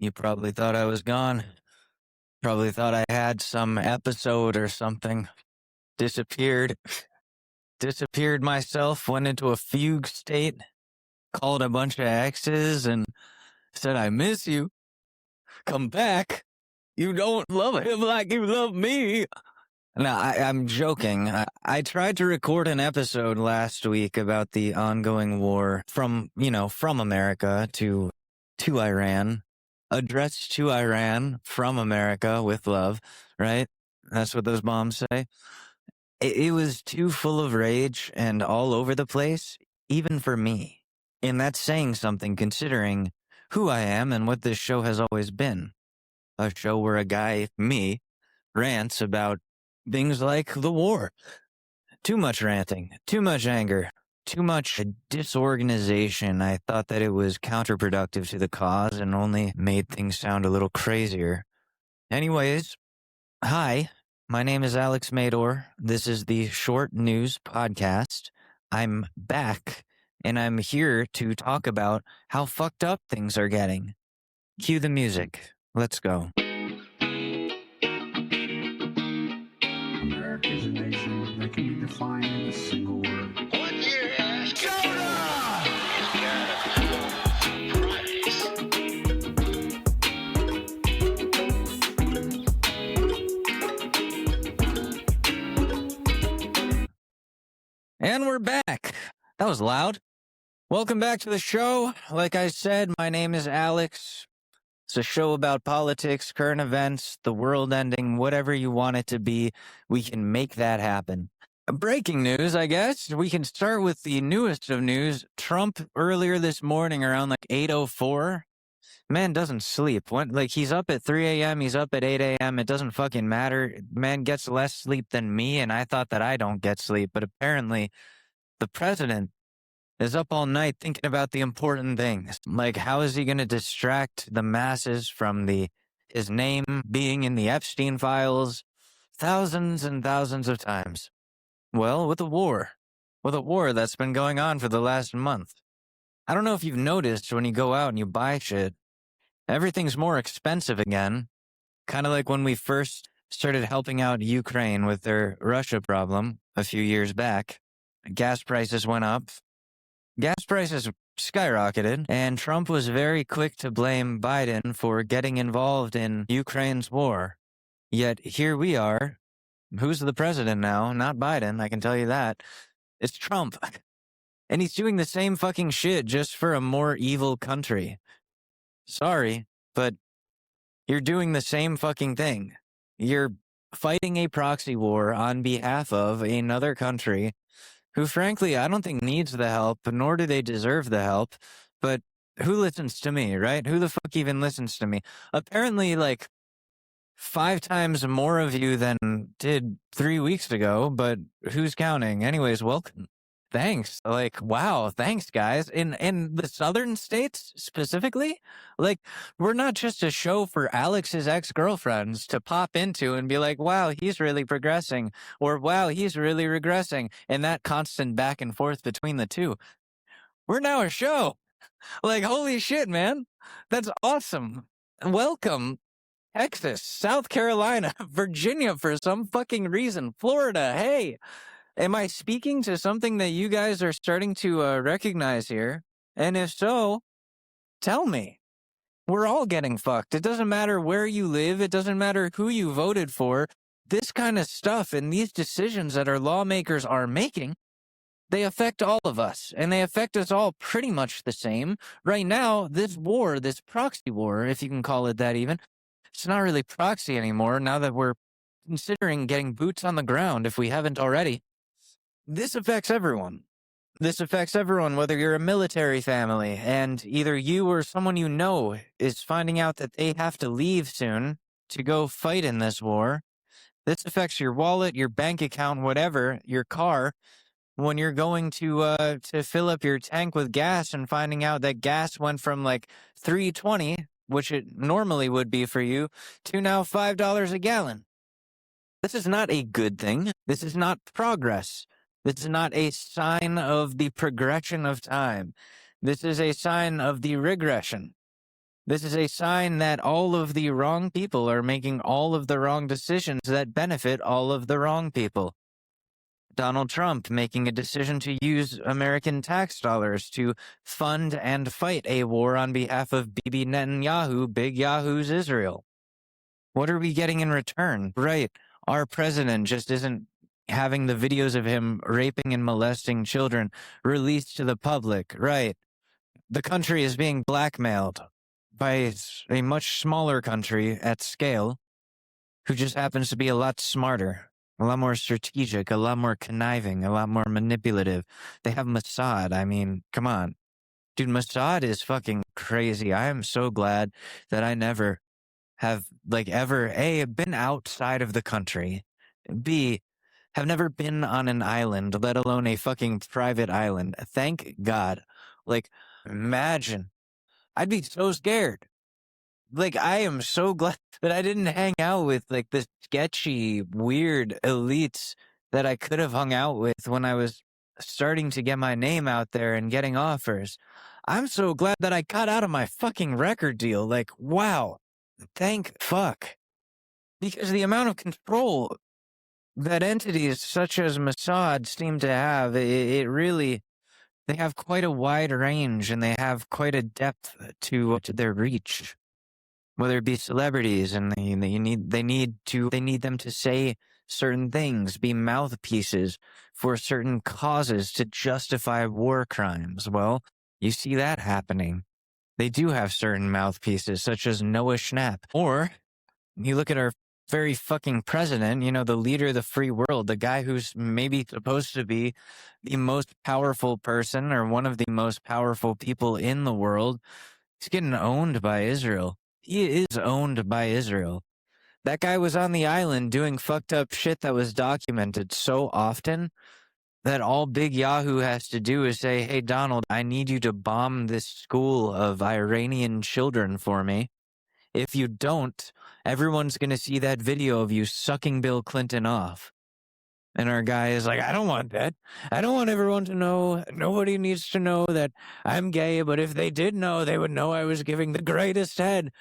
You probably thought I was gone. Probably thought I had some episode or something. Disappeared. Disappeared myself, went into a fugue state, called a bunch of exes, and said, I miss you. Come back. You don't love him like you love me. No, I'm joking. I tried to record an episode last week about the ongoing war from America to Iran, addressed to Iran from America with love, right? That's what those bombs say. It was too full of rage and all over the place, even for me. And that's saying something considering who I am and what this show has always been. A show where a guy, me, rants about things like the war. Too much ranting, too much anger, too much disorganization. I thought that it was counterproductive to the cause and only made things sound a little crazier. Anyways, hi, my name is Alex Mador. This is the Short News Podcast. I'm back, and I'm here to talk about how fucked up things are getting. Cue the music. Let's go. America is a nation that can be defined in a single word. What year has And we're back. That was loud. Welcome back to the show. Like I said, my name is Alex. It's a show about politics, current events, the world ending, whatever you want it to be. We can make that happen. Breaking news, I guess. We can start with the newest of news. Trump earlier this morning around like 8:04. Man doesn't sleep. He's up at 3 a.m., he's up at 8 a.m. It doesn't fucking matter. Man gets less sleep than me, and I thought that I don't get sleep. But apparently, the president is up all night thinking about the important things. Like, how is he going to distract the masses from his name being in the Epstein files thousands and thousands of times? Well, with a war that's been going on for the last month. I don't know if you've noticed when you go out and you buy shit, everything's more expensive again. Kind of like when we first started helping out Ukraine with their Russia problem a few years back. Gas prices went up. Gas prices skyrocketed, and Trump was very quick to blame Biden for getting involved in Ukraine's war. Yet here we are. Who's the president now? Not Biden, I can tell you that. It's Trump. And he's doing the same fucking shit just for a more evil country. Sorry, but you're doing the same fucking thing. You're fighting a proxy war on behalf of another country who, frankly, I don't think needs the help, nor do they deserve the help. But who listens to me, right? Who the fuck even listens to me? Apparently, 5 times more of you than did 3 weeks ago, but who's counting? Anyways, welcome. Thanks. Wow, thanks, guys. In the southern states, specifically, we're not just a show for Alex's ex-girlfriends to pop into and be like, wow, he's really progressing, or wow, he's really regressing, and that constant back and forth between the two. We're now a show. Holy shit, man. That's awesome. Welcome, Texas, South Carolina, Virginia for some fucking reason, Florida, hey. Am I speaking to something that you guys are starting to recognize here? And if so, tell me. We're all getting fucked. It doesn't matter where you live. It doesn't matter who you voted for. This kind of stuff and these decisions that our lawmakers are making, they affect all of us. And they affect us all pretty much the same. Right now, this war, this proxy war, if you can call it that even, it's not really proxy anymore now that we're considering getting boots on the ground if we haven't already. This affects everyone. This affects everyone, whether you're a military family and either you or someone you know is finding out that they have to leave soon to go fight in this war. This affects your wallet, your bank account, whatever, your car. When you're going to fill up your tank with gas and finding out that gas went from $3.20, which it normally would be for you, to now $5 a gallon. This is not a good thing. This is not progress. This is not a sign of the progression of time. This is a sign of the regression. This is a sign that all of the wrong people are making all of the wrong decisions that benefit all of the wrong people. Donald Trump making a decision to use American tax dollars to fund and fight a war on behalf of Bibi Netanyahu, Big Yahoo's Israel. What are we getting in return? Right. Our president just isn't having the videos of him raping and molesting children released to the public. Right. The country is being blackmailed by a much smaller country at scale who just happens to be a lot smarter, a lot more strategic, a lot more conniving, a lot more manipulative. They have Mossad. I mean, come on. Dude, Mossad is fucking crazy. I am so glad that I never have, like, ever, A, been outside of the country, B, have never been on an island, let alone a fucking private island. Thank God. Like, imagine. I'd be so scared. Like, I am so glad that I didn't hang out with, like, the sketchy, weird elites that I could have hung out with when I was starting to get my name out there and getting offers. I'm so glad that I got out of my fucking record deal. Like, wow. Thank fuck. Because the amount of control that entities such as Mossad seem to have, it really, they have quite a wide range and they have quite a depth to their reach. Whether it be celebrities and they need them to say certain things, be mouthpieces for certain causes to justify war crimes. Well, you see that happening. They do have certain mouthpieces, such as Noah Schnapp. Or you look at our very fucking president, you know, the leader of the free world, the guy who's maybe supposed to be the most powerful person or one of the most powerful people in the world. He's getting owned by Israel. He is owned by Israel. That guy was on the island doing fucked up shit that was documented so often that all Big Yahoo has to do is say, hey, Donald, I need you to bomb this school of Iranian children for me. If you don't, everyone's going to see that video of you sucking Bill Clinton off. And our guy is like, I don't want that. I don't want everyone to know. Nobody needs to know that I'm gay, but if they did know, they would know I was giving the greatest head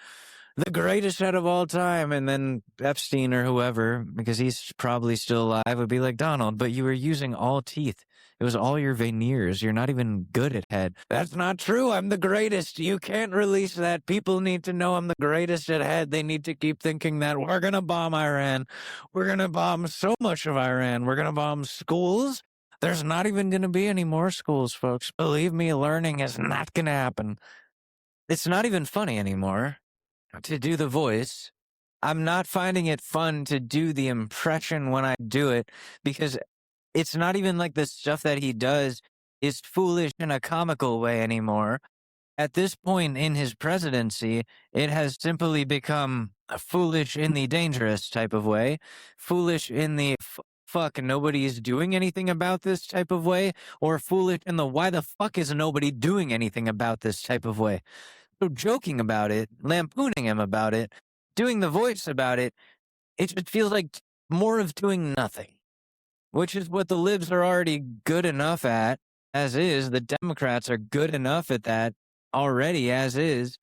of all time. And then Epstein or whoever, because he's probably still alive, would be like, Donald, but you were using all teeth. It was all your veneers. You're not even good at head. That's not true. I'm the greatest. You can't release that. People need to know I'm the greatest at head. They need to keep thinking that we're going to bomb Iran. We're going to bomb so much of Iran. We're going to bomb schools. There's not even going to be any more schools, folks. Believe me, learning is not going to happen. It's not even funny anymore to do the voice. I'm not finding it fun to do the impression when I do it because it's not even like the stuff that he does is foolish in a comical way anymore. At this point in his presidency, it has simply become foolish in the dangerous type of way, foolish in the fuck nobody's doing anything about this type of way, or foolish in the why the fuck is nobody doing anything about this type of way. So joking about it, lampooning him about it, doing the voice about it, it just feels like more of doing nothing. Which is what the libs are already good enough at, as is. The Democrats are good enough at that already, as is.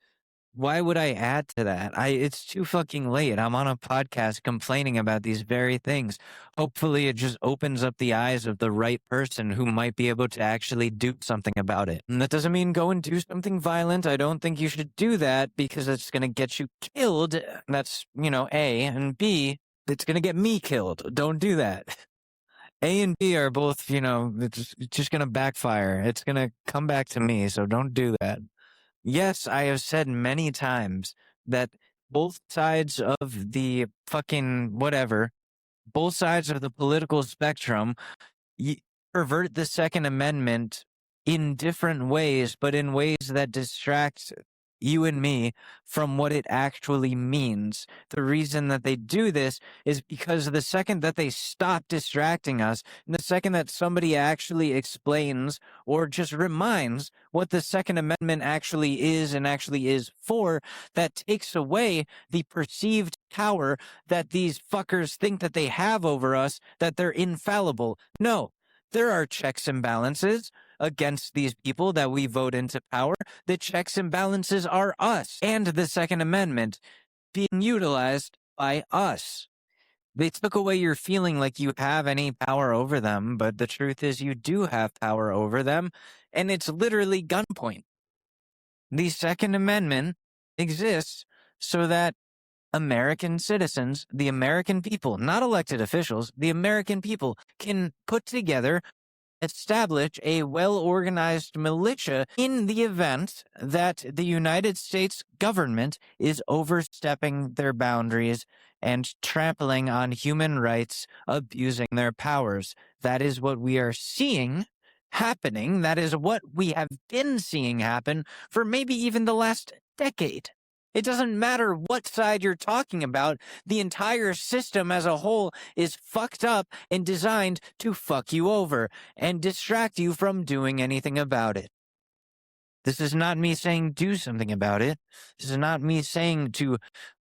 Why would I add to that? It's too fucking late. I'm on a podcast complaining about these very things. Hopefully it just opens up the eyes of the right person who might be able to actually do something about it. And that doesn't mean go and do something violent. I don't think you should do that because it's going to get you killed. That's, A. And B, it's going to get me killed. Don't do that. A and B are both, it's just going to backfire. It's going to come back to me, so don't do that. Yes, I have said many times that both sides of the fucking whatever, both sides of the political spectrum pervert the Second Amendment in different ways, but in ways that distract you and me from what it actually means. The reason that they do this is because the second that they stop distracting us, and the second that somebody actually explains or just reminds what the Second Amendment actually is and actually is for, that takes away the perceived power that these fuckers think that they have over us, that they're infallible. No, there are checks and balances. against these people that we vote into power. The checks and balances are us, and the Second Amendment being utilized by us. They took away your feeling like you have any power over them, but the truth is you do have power over them, and it's literally gunpoint. The Second Amendment exists so that American citizens, the American people, not elected officials, the American people can put together, establish a well-organized militia in the event that the United States government is overstepping their boundaries and trampling on human rights, abusing their powers. That is what we are seeing happening. That is what we have been seeing happen for maybe even the last decade. It doesn't matter what side you're talking about. The entire system as a whole is fucked up and designed to fuck you over and distract you from doing anything about it. This is not me saying do something about it. This is not me saying to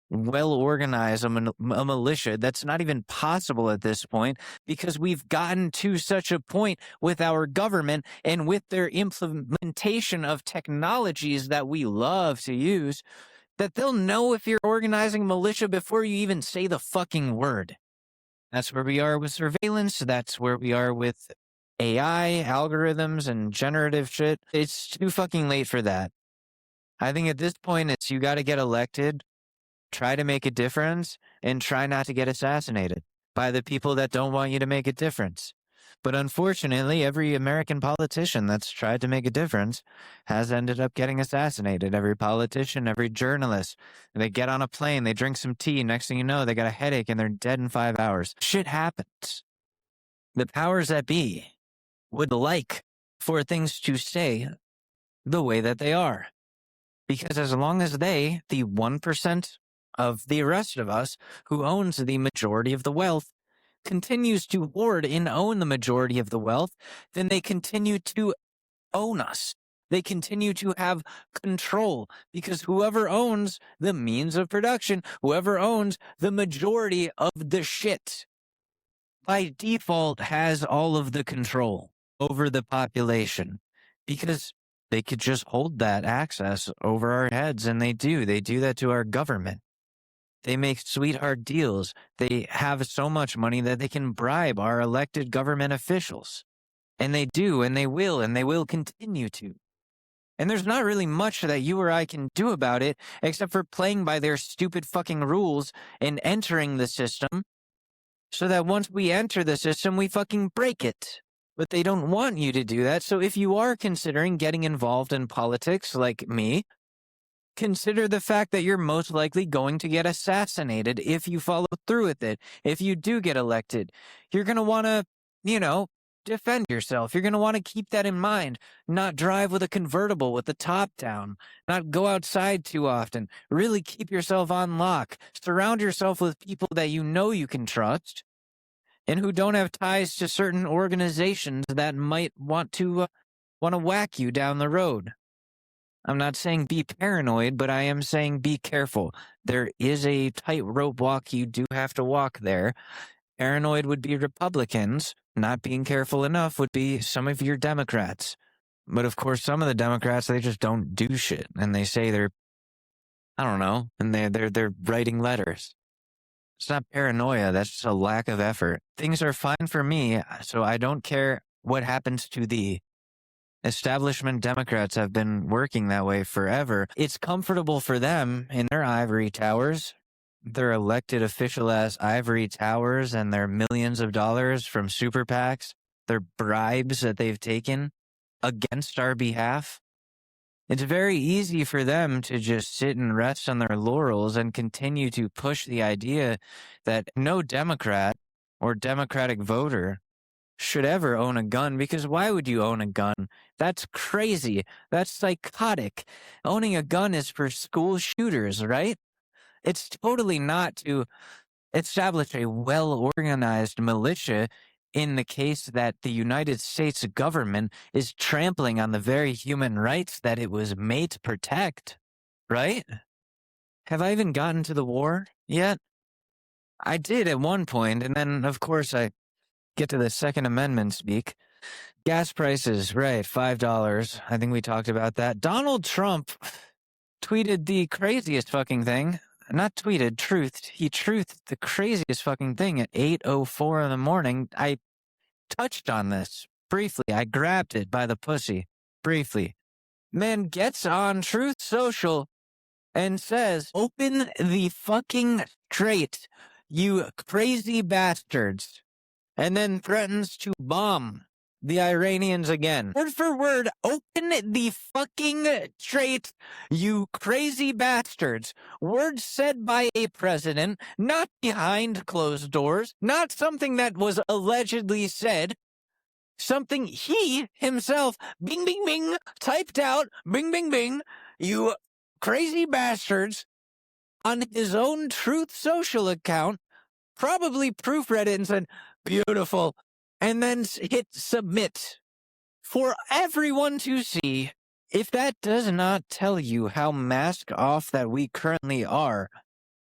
well organize a militia. That's not even possible at this point because we've gotten to such a point with our government and with their implementation of technologies that we love to use that they'll know if you're organizing militia before you even say the fucking word. That's where we are with surveillance. That's where we are with AI, algorithms, and generative shit. It's too fucking late for that. I think at this point, it's you got to get elected, try to make a difference, and try not to get assassinated by the people that don't want you to make a difference. But unfortunately, every American politician that's tried to make a difference has ended up getting assassinated. Every politician, every journalist, they get on a plane, they drink some tea, next thing you know, they got a headache and they're dead in 5 hours. Shit happens. The powers that be would like for things to stay the way that they are. Because as long as they, the 1% of the rest of us who owns the majority of the wealth, continues to hoard and own the majority of the wealth, then they continue to own us. They continue to have control because whoever owns the means of production, whoever owns the majority of the shit, by default has all of the control over the population because they could just hold that access over our heads, and they do. They do that to our government. They make sweetheart deals. They have so much money that they can bribe our elected government officials. And they do, and they will continue to. And there's not really much that you or I can do about it except for playing by their stupid fucking rules and entering the system so that once we enter the system, we fucking break it. But they don't want you to do that. So if you are considering getting involved in politics like me, consider the fact that you're most likely going to get assassinated if you follow through with it. If you do get elected, you're going to want to, defend yourself. You're going to want to keep that in mind. Not drive with a convertible with the top down. Not go outside too often. Really keep yourself on lock. Surround yourself with people that you know you can trust and who don't have ties to certain organizations that might want to whack you down the road. I'm not saying be paranoid, but I am saying be careful. There is a tightrope walk you do have to walk there. Paranoid would be Republicans. Not being careful enough would be some of your Democrats. But of course, some of the Democrats, they just don't do shit. And they say they're, I don't know, and they're writing letters. It's not paranoia. That's just a lack of effort. Things are fine for me, so I don't care what happens to the establishment. Democrats have been working that way forever. It's comfortable for them in their ivory towers, their elected official-ass ivory towers, and their millions of dollars from super PACs, their bribes that they've taken against our behalf. It's very easy for them to just sit and rest on their laurels and continue to push the idea that no Democrat or Democratic voter should ever own a gun, because why would you own a gun? That's crazy. That's psychotic. Owning a gun is for school shooters, right? It's totally not to establish a well-organized militia in the case that the United States government is trampling on the very human rights that it was made to protect, right? Have I even gotten to the war yet? I did at one point, and then, of course, I get to the Second Amendment speak. Gas prices, right, $5. I think we talked about that. Donald Trump tweeted the craziest fucking thing. Not tweeted, truthed. He truthed the craziest fucking thing at 8:04 in the morning. I touched on this briefly. I grabbed it by the pussy briefly. Man gets on Truth Social and says, "Open the fucking Strait, you crazy bastards," and then threatens to bomb the Iranians again. Word for word, "Open the fucking Strait, you crazy bastards." Words said by a president, not behind closed doors, not something that was allegedly said, something he himself, bing, bing, bing, typed out, bing, bing, bing, "you crazy bastards," on his own Truth Social account, probably proofread it and said, "Beautiful," and then hit submit for everyone to see. If that does not tell you how mask off that we currently are,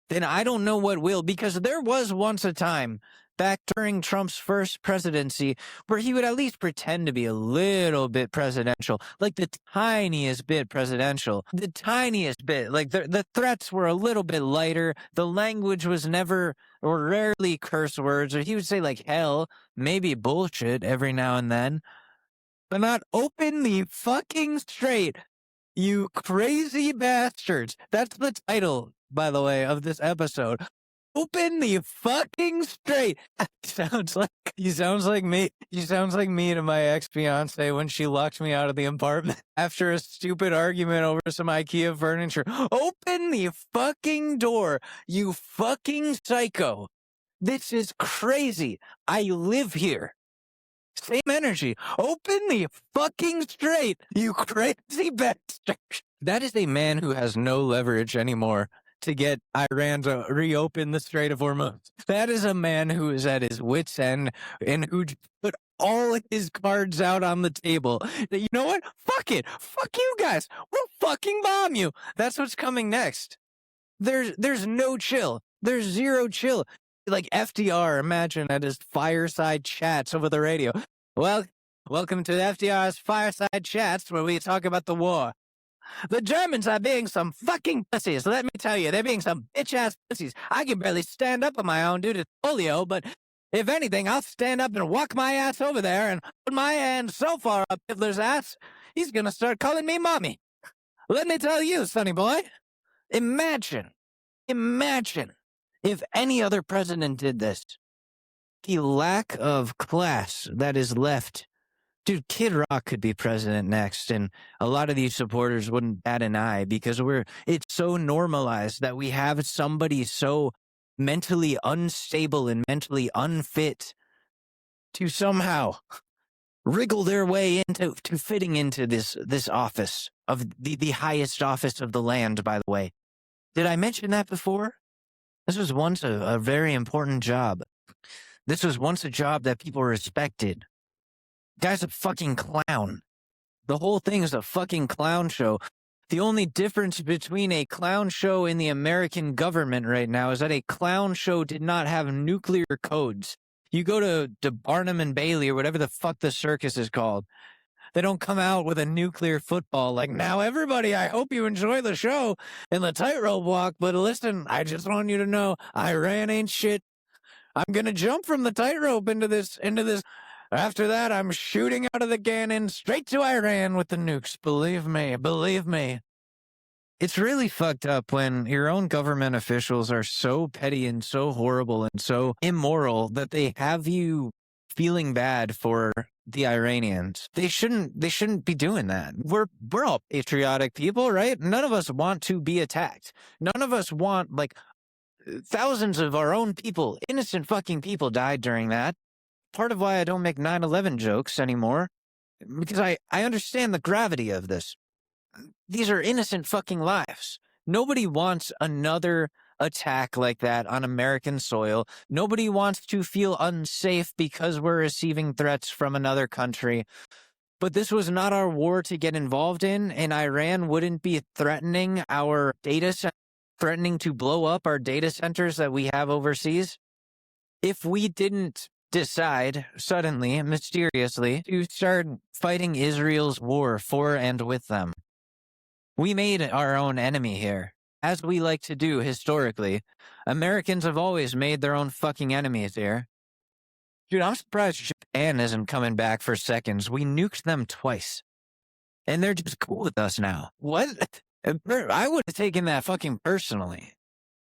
then I don't know what will, because there was once a time back during Trump's first presidency where he would at least pretend to be a little bit presidential, like the tiniest bit presidential, the tiniest bit. Like the threats were a little bit lighter. The language was never or rarely curse words, or he would say like hell, maybe bullshit every now and then, but not "open the fucking Strait, you crazy bastards." That's the title, by the way, of this episode. "Open the fucking Strait." He sounds like me. He sounds like me to my ex-fiance when she locked me out of the apartment after a stupid argument over some IKEA furniture. "Open the fucking door, you fucking psycho. This is crazy. I live here." Same energy. "Open the fucking Strait, you crazy bastard." That is a man who has no leverage anymore to get Iran to reopen the Strait of Hormuz. That is a man who is at his wit's end and who put all his cards out on the table. You know what? Fuck it. Fuck you guys. We'll fucking bomb you. That's what's coming next. There's no chill. There's zero chill. Like FDR, imagine, at his fireside chats over the radio. "Well, welcome to FDR's fireside chats where we talk about the war. The Germans are being some fucking pussies. Let me tell you, they're being some bitch-ass pussies. I can barely stand up on my own due to polio, but if anything, I'll stand up and walk my ass over there and put my hand so far up Hitler's ass, he's gonna start calling me mommy. Let me tell you, sonny boy, imagine if any other president did this. The lack of class that is left. Dude, Kid Rock could be president next, and a lot of these supporters wouldn't bat an eye because it's so normalized that we have somebody so mentally unstable and mentally unfit to somehow wriggle their way into fitting into this office of the highest office of the land, by the way. Did I mention that before? This was once a very important job. This was once a job that people respected. Guy's a fucking clown. The whole thing is a fucking clown show. The only difference between a clown show and the American government right now is that a clown show did not have nuclear codes. You go to Barnum and Bailey or whatever the fuck the circus is called. They don't come out with a nuclear football like, "Now everybody, I hope you enjoy the show and the tightrope walk, but listen, I just want you to know Iran ain't shit. I'm gonna jump from the tightrope into this. After that, I'm shooting out of the cannon straight to Iran with the nukes. Believe me. It's really fucked up when your own government officials are so petty and so horrible and so immoral that they have you feeling bad for the Iranians. They shouldn't be doing that. We're all patriotic people, right? None of us want to be attacked. None of us want, like, thousands of our own people, innocent fucking people died during that. Part of why I don't make 9/11 jokes anymore, because I understand the gravity of this. These are innocent fucking lives. Nobody wants another attack like that on American soil. Nobody wants to feel unsafe because we're receiving threats from another country. But this was not our war to get involved in, and Iran wouldn't be threatening our data center, threatening to blow up our data centers that we have overseas if we didn't decide suddenly, mysteriously, to start fighting Israel's war for and with them. We made our own enemy here. As we like to do historically, Americans have always made their own fucking enemies here. Dude, I'm surprised Japan isn't coming back for seconds. We nuked them twice. And they're just cool with us now. What? I would have taken that fucking personally.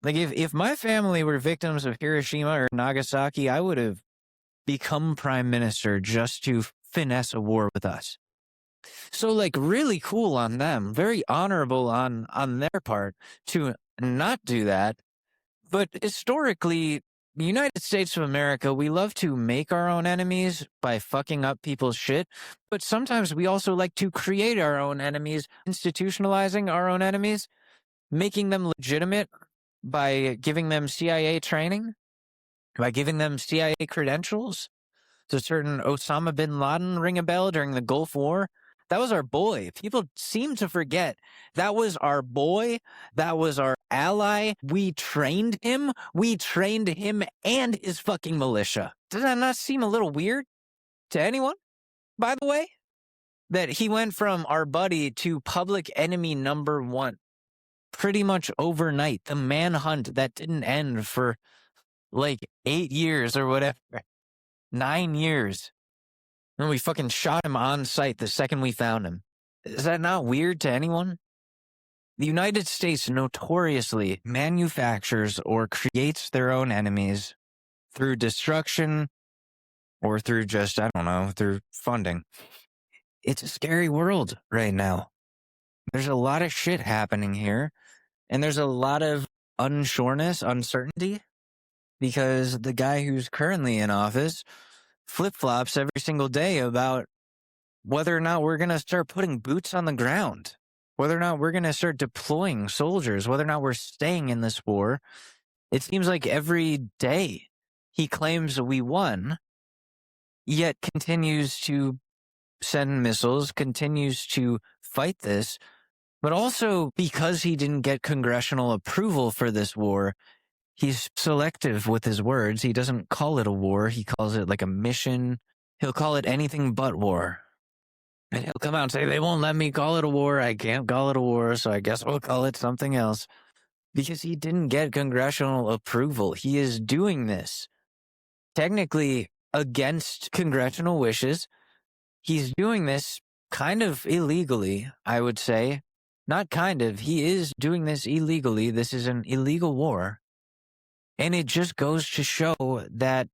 Like, if my family were victims of Hiroshima or Nagasaki, I would have become prime minister just to finesse a war with us. So, like, really cool on them. Very honorable on their part to not do that. But historically, the United States of America, we love to make our own enemies by fucking up people's shit. But sometimes we also like to create our own enemies, institutionalizing our own enemies, making them legitimate by giving them CIA training, by giving them CIA credentials. Does certain Osama bin Laden ring a bell during the Gulf War? That was our boy. People seem to forget. That was our boy. That was our ally. We trained him. We trained him and his fucking militia. Does that not seem a little weird to anyone, by the way? That he went from our buddy to public enemy number one pretty much overnight. The manhunt that didn't end for like 8 years or whatever. 9 years. And we fucking shot him on sight the second we found him. Is that not weird to anyone? The United States notoriously manufactures or creates their own enemies through destruction or through just, I don't know, through funding. It's a scary world right now. There's a lot of shit happening here, and there's a lot of unsureness, uncertainty, because the guy who's currently in office flip-flops every single day about whether or not we're going to start putting boots on the ground, whether or not we're going to start deploying soldiers, whether or not we're staying in this war. It seems like every day he claims we won, yet continues to send missiles, continues to fight this, but also because he didn't get congressional approval for this war, he's selective with his words. He doesn't call it a war. He calls it like a mission. He'll call it anything but war. And he'll come out and say, they won't let me call it a war. I can't call it a war, so I guess we'll call it something else. Because he didn't get congressional approval. He is doing this technically against congressional wishes. He's doing this kind of illegally, I would say. Not kind of. He is doing this illegally. This is an illegal war. And it just goes to show that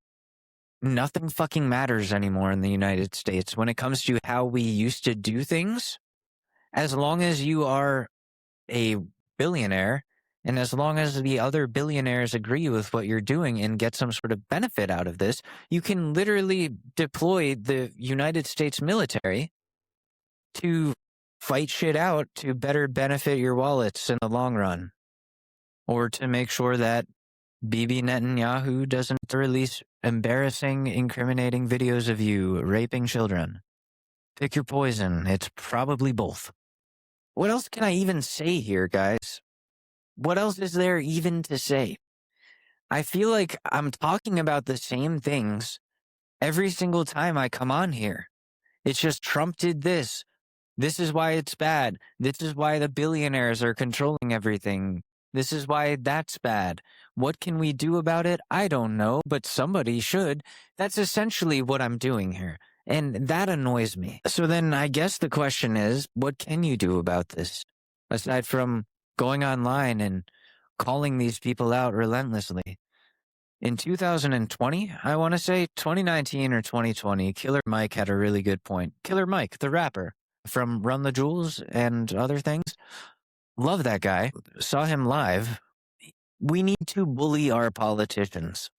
nothing fucking matters anymore in the United States when it comes to how we used to do things. As long as you are a billionaire, and as long as the other billionaires agree with what you're doing and get some sort of benefit out of this, you can literally deploy the United States military to fight shit out to better benefit your wallets in the long run. Or to make sure that Bibi Netanyahu doesn't release embarrassing, incriminating videos of you raping children. Pick your poison. It's probably both. What else can I even say here, guys? What else is there even to say? I feel like I'm talking about the same things every single time I come on here. It's just Trump did this. This is why it's bad. This is why the billionaires are controlling everything. This is why that's bad. What can we do about it? I don't know, but somebody should. That's essentially what I'm doing here. And that annoys me. So then I guess the question is, what can you do about this? Aside from going online and calling these people out relentlessly. In 2020, I want to say 2019 or 2020, Killer Mike had a really good point. Killer Mike, the rapper from Run the Jewels and other things. Love that guy. Saw him live. We need to bully our politicians.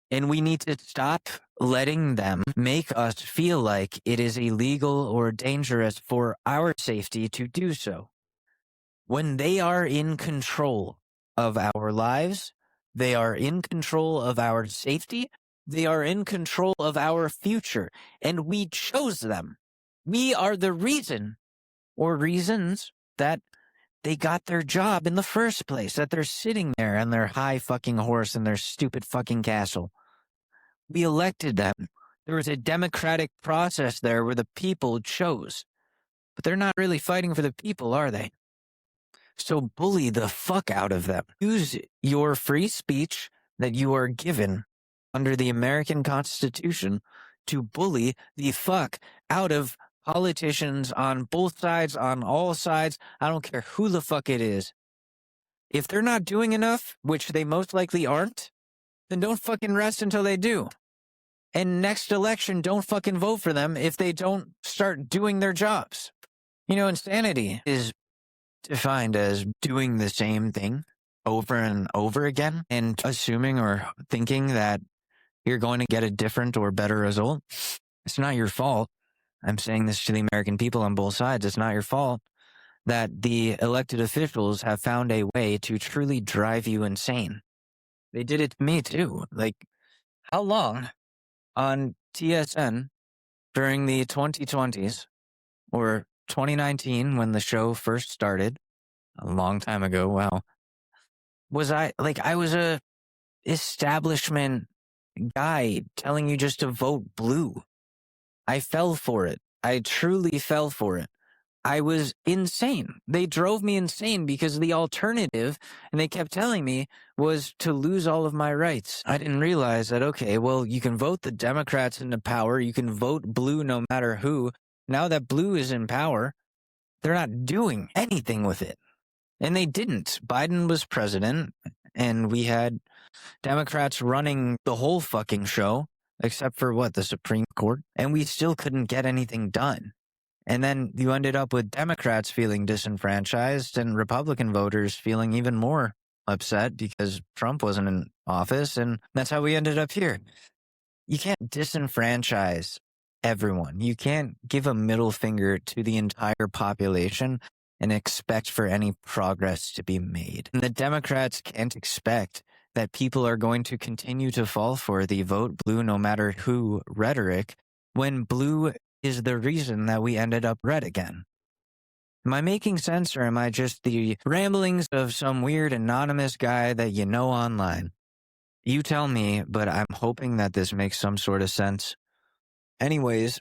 And we need to stop letting them make us feel like it is illegal or dangerous for our safety to do so. When they are in control of our lives, they are in control of our safety, they are in control of our future, and we chose them. We are the reason, or reasons, that they got their job in the first place, that they're sitting there on their high fucking horse in their stupid fucking castle. We elected them. There was a democratic process there where the people chose. But they're not really fighting for the people, are they? So bully the fuck out of them. Use your free speech that you are given under the American Constitution to bully the fuck out of politicians on both sides, on all sides. I don't care who the fuck it is. If they're not doing enough, which they most likely aren't, then don't fucking rest until they do. And next election, don't fucking vote for them if they don't start doing their jobs. You know, insanity is defined as doing the same thing over and over again and assuming or thinking that you're going to get a different or better result. It's not your fault. I'm saying this to the American people on both sides. It's not your fault that the elected officials have found a way to truly drive you insane. They did it to me too. Like, how long on TSN during the 2020s or 2019 when the show first started, a long time ago, wow, was I a establishment guy telling you just to vote blue. I fell for it. I truly fell for it. I was insane. They drove me insane because the alternative, and they kept telling me, was to lose all of my rights. I didn't realize that, okay, well, you can vote the Democrats into power. You can vote blue no matter who. Now that blue is in power, they're not doing anything with it. And they didn't. Biden was president, and we had Democrats running the whole fucking show, except for the Supreme Court, and we still couldn't get anything done. And then you ended up with Democrats feeling disenfranchised and Republican voters feeling even more upset because Trump wasn't in office, and that's how we ended up here. You can't disenfranchise everyone. You can't give a middle finger to the entire population and expect for any progress to be made. And the Democrats can't expect that people are going to continue to fall for the vote blue no matter who rhetoric when blue is the reason that we ended up red again. Am I making sense, or am I just the ramblings of some weird anonymous guy that you know online? You tell me, but I'm hoping that this makes some sort of sense. Anyways,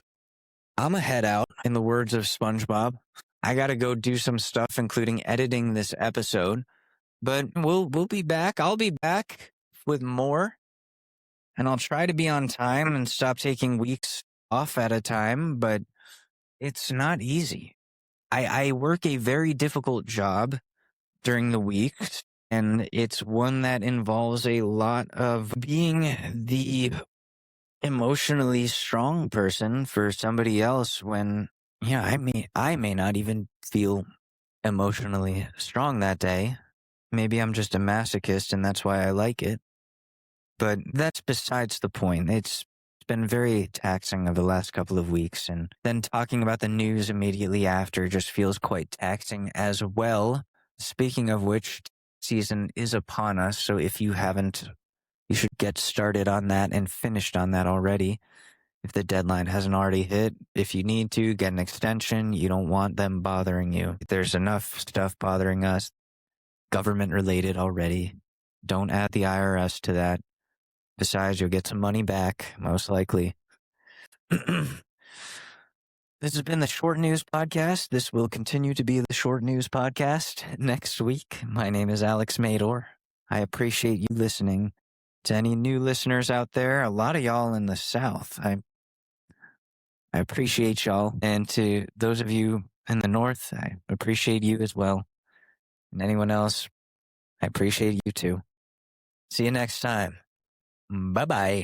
I'm a head out, in the words of SpongeBob. I gotta go do some stuff, including editing this episode. But we'll be back. I'll be back with more. And I'll try to be on time and stop taking weeks off at a time, but it's not easy. I work a very difficult job during the week, and it's one that involves a lot of being the emotionally strong person for somebody else when, I may not even feel emotionally strong that day. Maybe I'm just a masochist and that's why I like it. But that's besides the point. It's been very taxing over the last couple of weeks, and then talking about the news immediately after just feels quite taxing as well. Speaking of which, season is upon us, so if you haven't, you should get started on that and finished on that already. If the deadline hasn't already hit, if you need to, get an extension. You don't want them bothering you. There's enough stuff bothering us, government related already. Don't add the IRS to that. Besides, you'll get some money back, most likely. This has been the Short News Podcast. This will continue to be the Short News Podcast next week. My name is Alex Mador. I appreciate you listening. To any new listeners out there, a lot of y'all in the South, I appreciate y'all. And to those of you in the North, I appreciate you as well. And anyone else, I appreciate you too. See you next time. Bye-bye.